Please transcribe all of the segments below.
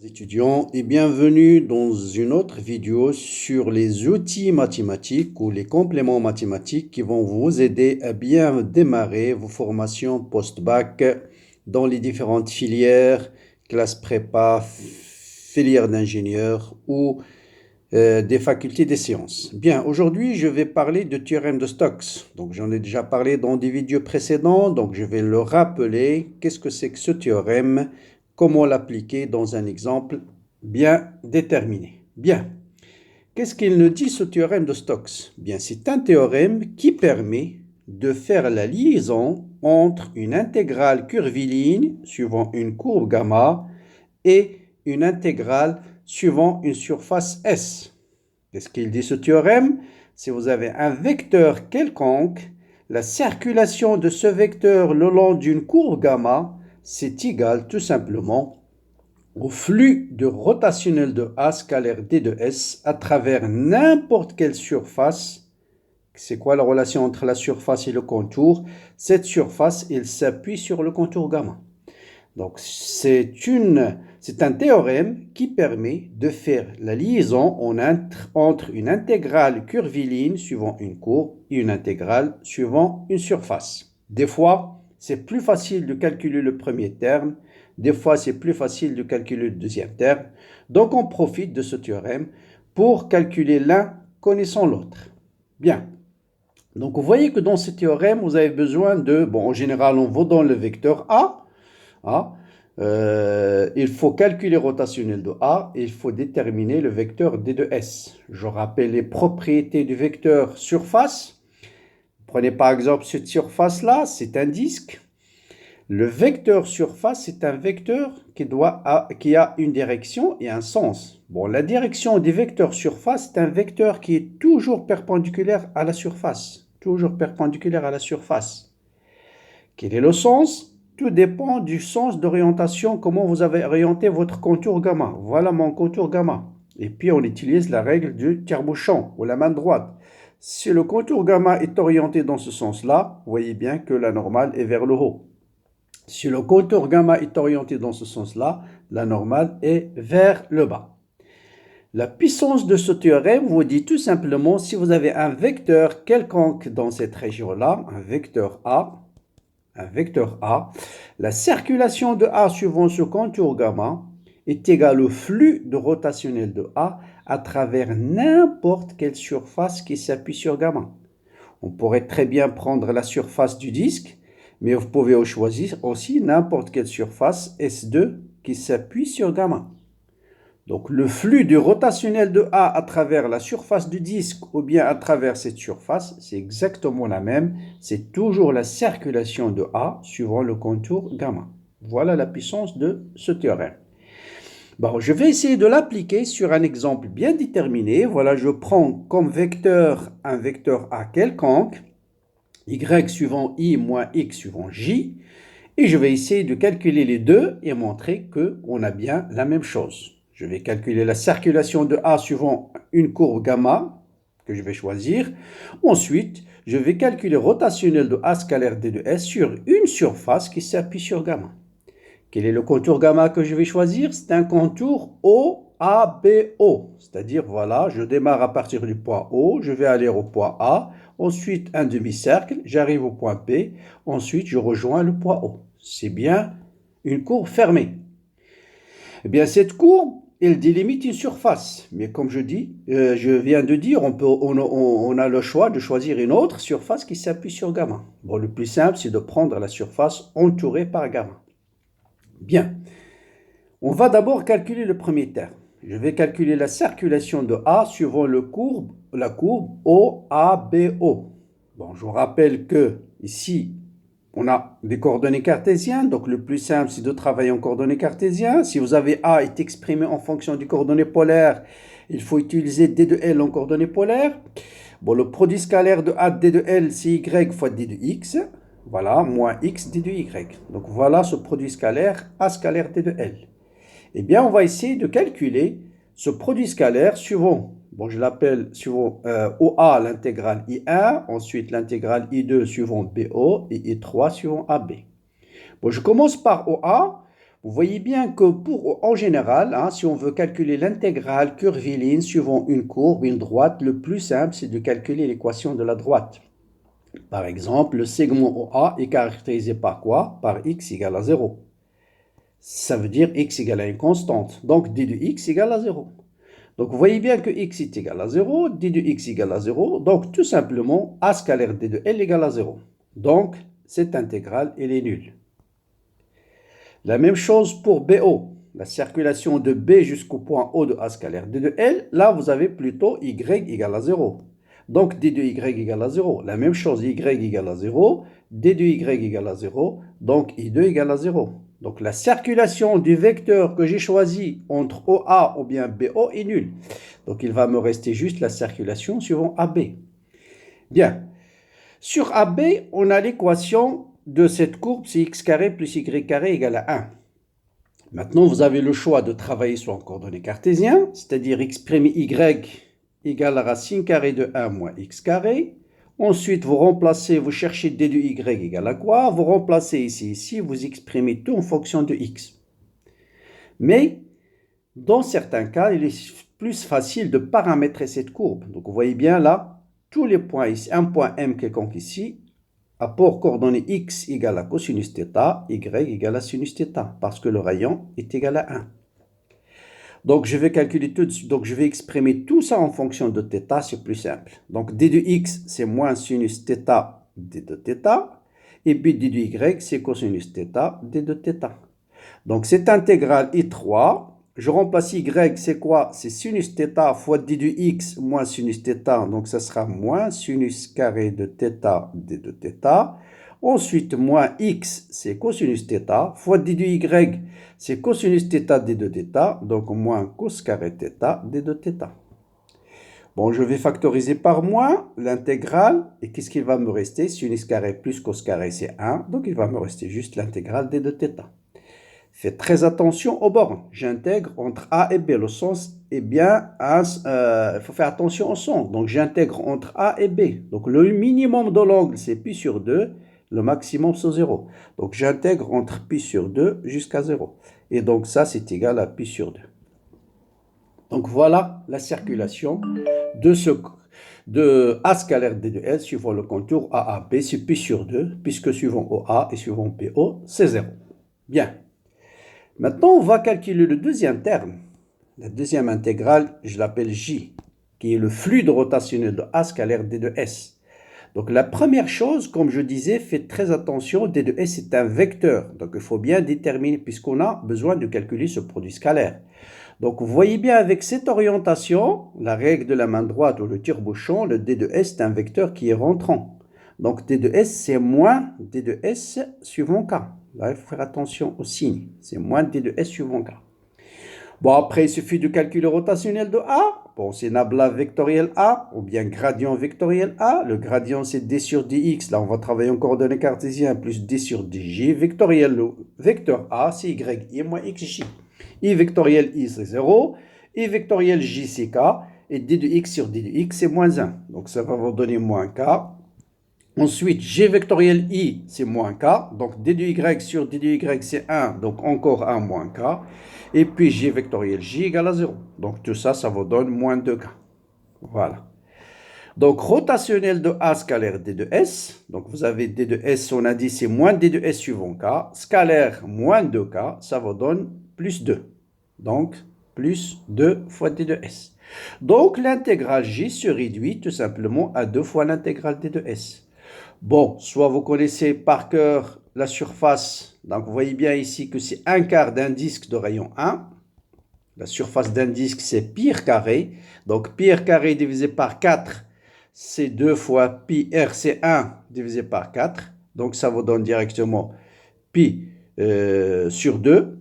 Étudiants et bienvenue dans une autre vidéo sur les outils mathématiques ou les compléments mathématiques qui vont vous aider à bien démarrer vos formations post-bac dans les différentes filières, classe prépa, filière d'ingénieur ou des facultés des sciences. Bien, aujourd'hui, je vais parler de théorème de Stokes. Donc, j'en ai déjà parlé dans des vidéos précédentes, donc je vais le rappeler. Qu'est-ce que c'est que ce théorème? Comment l'appliquer dans un exemple bien déterminé. Bien, qu'est-ce qu'il nous dit ce théorème de Stokes? Bien, c'est un théorème qui permet de faire la liaison entre une intégrale curviligne suivant une courbe gamma et une intégrale suivant une surface S. Qu'est-ce qu'il dit ce théorème? Si vous avez un vecteur quelconque, la circulation de ce vecteur le long d'une courbe gamma, c'est égal tout simplement au flux de rotationnel de A scalaire D de S à travers n'importe quelle surface. C'est quoi la relation entre la surface et le contour? Cette surface, elle s'appuie sur le contour gamma. Donc, c'est un théorème qui permet de faire la liaison entre une intégrale curviligne suivant une courbe et une intégrale suivant une surface. Des fois, c'est plus facile de calculer le premier terme, des fois, c'est plus facile de calculer le deuxième terme. Donc, on profite de ce théorème pour calculer l'un connaissant l'autre. Bien. Donc, vous voyez que dans ce théorème, vous avez besoin de, en général, on va dans le vecteur A. Il faut calculer rotationnel de A et il faut déterminer le vecteur D de S. Je rappelle les propriétés du vecteur surface. Prenez par exemple cette surface-là, c'est un disque. Le vecteur surface, c'est un vecteur qui a une direction et un sens. La direction des vecteurs surface, c'est un vecteur qui est toujours perpendiculaire à la surface. Toujours perpendiculaire à la surface. Quel est le sens? Tout dépend du sens d'orientation, comment vous avez orienté votre contour gamma. Voilà mon contour gamma. Et puis, on utilise la règle du tire-bouchon ou la main droite. Si le contour gamma est orienté dans ce sens-là, vous voyez bien que la normale est vers le haut. Si le contour gamma est orienté dans ce sens-là, la normale est vers le bas. La puissance de ce théorème vous dit tout simplement, si vous avez un vecteur quelconque dans cette région-là, un vecteur A, la circulation de A suivant ce contour gamma est égale au flux de rotationnel de A à travers n'importe quelle surface qui s'appuie sur gamma. On pourrait très bien prendre la surface du disque, mais vous pouvez choisir aussi n'importe quelle surface S2 qui s'appuie sur gamma. Donc le flux du rotationnel de A à travers la surface du disque ou bien à travers cette surface, c'est exactement la même. C'est toujours la circulation de A suivant le contour gamma. Voilà la puissance de ce théorème. Je vais essayer de l'appliquer sur un exemple bien déterminé. Voilà, je prends comme vecteur un vecteur A quelconque, Y suivant I moins X suivant J, et je vais essayer de calculer les deux et montrer qu'on a bien la même chose. Je vais calculer la circulation de A suivant une courbe gamma que je vais choisir. Ensuite, je vais calculer rotationnel de A scalaire D de S sur une surface qui s'appuie sur gamma. Quel est le contour gamma que je vais choisir? C'est un contour OABO. C'est-à-dire, voilà, je démarre à partir du point O, je vais aller au point A, ensuite un demi-cercle, j'arrive au point P, ensuite je rejoins le point O. C'est bien une courbe fermée. Eh bien, cette courbe, elle délimite une surface. Mais comme je viens de dire, on a le choix de choisir une autre surface qui s'appuie sur gamma. Le plus simple, c'est de prendre la surface entourée par gamma. Bien. On va d'abord calculer le premier terme. Je vais calculer la circulation de A suivant la courbe OABO. Je vous rappelle que ici, on a des coordonnées cartésiennes, donc le plus simple, c'est de travailler en coordonnées cartésiennes. Si vous avez A est exprimé en fonction du coordonnées polaires, il faut utiliser D de L en coordonnées polaires. Le produit scalaire de A de D de L, c'est Y fois D de X. Voilà, moins X D de Y. Donc voilà ce produit scalaire, A scalaire D de L. Eh bien, on va essayer de calculer ce produit scalaire suivant, je l'appelle suivant OA, l'intégrale I1, ensuite l'intégrale I2 suivant BO et I3 suivant AB. Je commence par OA. Vous voyez bien que en général, hein, si on veut calculer l'intégrale curviligne suivant une courbe, une droite, le plus simple, c'est de calculer l'équation de la droite. Par exemple, le segment OA est caractérisé par quoi? Par x égale à 0. Ça veut dire x égale à une constante. Donc, d de x égale à 0. Donc, vous voyez bien que x est égal à 0, d de x égale à 0. Donc, tout simplement, a scalaire d de L égale à 0. Donc, cette intégrale, elle est nulle. La même chose pour BO. La circulation de B jusqu'au point O de a scalaire d de L. Là, vous avez plutôt y égale à 0. Donc, d de y égale à 0. La même chose, y égale à 0. d de y égale à 0. Donc, I2 égale à 0. Donc, la circulation du vecteur que j'ai choisi entre OA ou bien BO est nulle. Donc, il va me rester juste la circulation suivant AB. Bien. Sur AB, on a l'équation de cette courbe, c'est x carré plus y carré égale à 1. Maintenant, vous avez le choix de travailler sur un coordonnées cartésien, c'est-à-dire exprimer y égale à racine carrée de 1 moins x carré. Ensuite, vous remplacez, vous cherchez d de y égale à quoi? Vous remplacez ici, vous exprimez tout en fonction de x. Mais, dans certains cas, il est plus facile de paramétrer cette courbe. Donc, vous voyez bien là, tous les points ici, un point M quelconque ici, apport coordonnées x égale à cosinus θ, y égale à sinus θ, parce que le rayon est égal à 1. Donc, je vais calculer tout de suite. Donc, je vais exprimer tout ça en fonction de θ, c'est plus simple. Donc, d de x, c'est moins sinus θ d de θ. Et puis, d de y, c'est cosinus θ d de θ. Donc, cette intégrale est 3. Je remplace y, c'est quoi? C'est sinus θ fois d de x moins sinus θ. Donc, ça sera moins sinus carré de θ d de θ. Ensuite, moins x, c'est cosinus θ, fois d de y, c'est cosinus θ d de θ, donc moins cos carré θ d de θ. Bon, je vais factoriser par moins l'intégrale, et qu'est-ce qu'il va me rester? Sinus carré plus cos carré, c'est 1, donc il va me rester juste l'intégrale d de θ. Faites très attention aux bornes. J'intègre entre A et B. Le sens est bien, il faut faire attention au sens. Donc, j'intègre entre A et B. Donc, le minimum de l'angle, c'est pi sur 2. Le maximum, c'est 0. Donc, j'intègre entre pi sur 2 jusqu'à 0. Et donc, ça, c'est égal à pi sur 2. Donc, voilà la circulation de A scalaire d de L suivant le contour AAB. C'est pi sur 2, puisque suivant OA et suivant BO, c'est 0. Bien. Maintenant, on va calculer le deuxième terme. La deuxième intégrale, je l'appelle J, qui est le fluide rotationnel de A scalaire d de S. Donc, la première chose, comme je disais, faites très attention, d de S est un vecteur. Donc, il faut bien déterminer, puisqu'on a besoin de calculer ce produit scalaire. Donc, vous voyez bien avec cette orientation, la règle de la main droite ou le tire-bouchon, le d de S est un vecteur qui est rentrant. Donc, d de S, c'est moins d de S suivant K. Là, il faut faire attention au signe. C'est moins d de S suivant K. Bon, après, il suffit de calculer le rotationnel de A. Bon, c'est nabla vectoriel A ou bien gradient vectoriel A. Le gradient, c'est d sur dx. Là, on va travailler en coordonnées cartésiennes plus d sur dj. Vectoriel, le vecteur A, c'est y moins xj. I vectoriel I, c'est 0. I vectoriel j, c'est k. Et d de x sur d de x, c'est moins 1. Donc, ça va vous donner moins k. Ensuite, g vectoriel i, c'est moins k. Donc, d de y sur d de y, c'est 1. Donc, encore 1 moins k. Et puis, g vectoriel j égale à 0. Donc, tout ça, ça vous donne moins 2k. Voilà. Donc, rotationnel de A scalaire d de S. Donc, vous avez d de S, on a dit, c'est moins d de S suivant k. Scalaire moins 2k, ça vous donne plus 2. Donc, plus 2 fois d de S. Donc, l'intégrale J se réduit tout simplement à 2 fois l'intégrale d de S. Bon, soit vous connaissez par cœur la surface. Donc, vous voyez bien ici que c'est un quart d'un disque de rayon 1. La surface d'un disque, c'est pi r carré. Donc, pi r carré divisé par 4, c'est 2 fois pi r, c'est 1 divisé par 4. Donc, ça vous donne directement pi sur 2.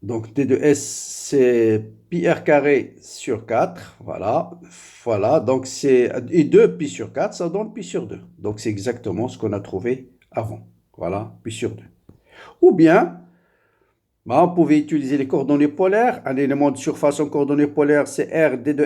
Donc, d de S, c'est pi r carré sur 4. Voilà. Voilà. Donc, c'est. Et 2 pi sur 4, ça donne pi sur 2. Donc, c'est exactement ce qu'on a trouvé avant. Voilà, pi sur 2. Ou bien, on pouvait utiliser les coordonnées polaires. Un élément de surface en coordonnées polaires, c'est r, d de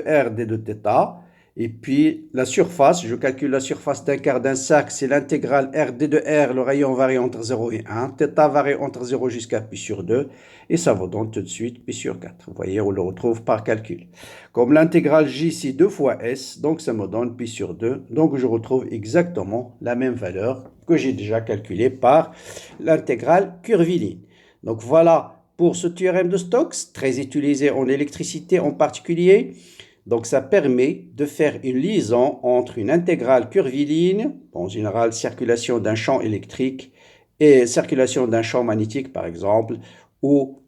θ. Et puis la surface, je calcule la surface d'un quart d'un cercle, c'est l'intégrale RD de R, le rayon varie entre 0 et 1, θ varie entre 0 jusqu'à pi sur 2, et ça vous donne tout de suite pi sur 4. Vous voyez, on le retrouve par calcul. Comme l'intégrale J, c'est 2 fois S, donc ça me donne pi sur 2, donc je retrouve exactement la même valeur que j'ai déjà calculée par l'intégrale curviligne. Donc voilà pour ce théorème de Stokes, très utilisé en électricité en particulier. Donc ça permet de faire une liaison entre une intégrale curviligne, en général circulation d'un champ électrique, et circulation d'un champ magnétique par exemple, ou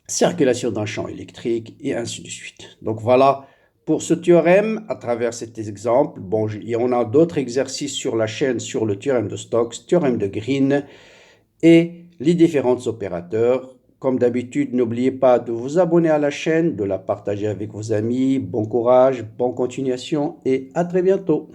circulation d'un champ électrique, et ainsi de suite. Donc voilà pour ce théorème, à travers cet exemple. Bon, il y en a d'autres exercices sur la chaîne sur le théorème de Stokes, théorème de Green, et les différents opérateurs. Comme d'habitude, n'oubliez pas de vous abonner à la chaîne, de la partager avec vos amis. Bon courage, bonne continuation et à très bientôt.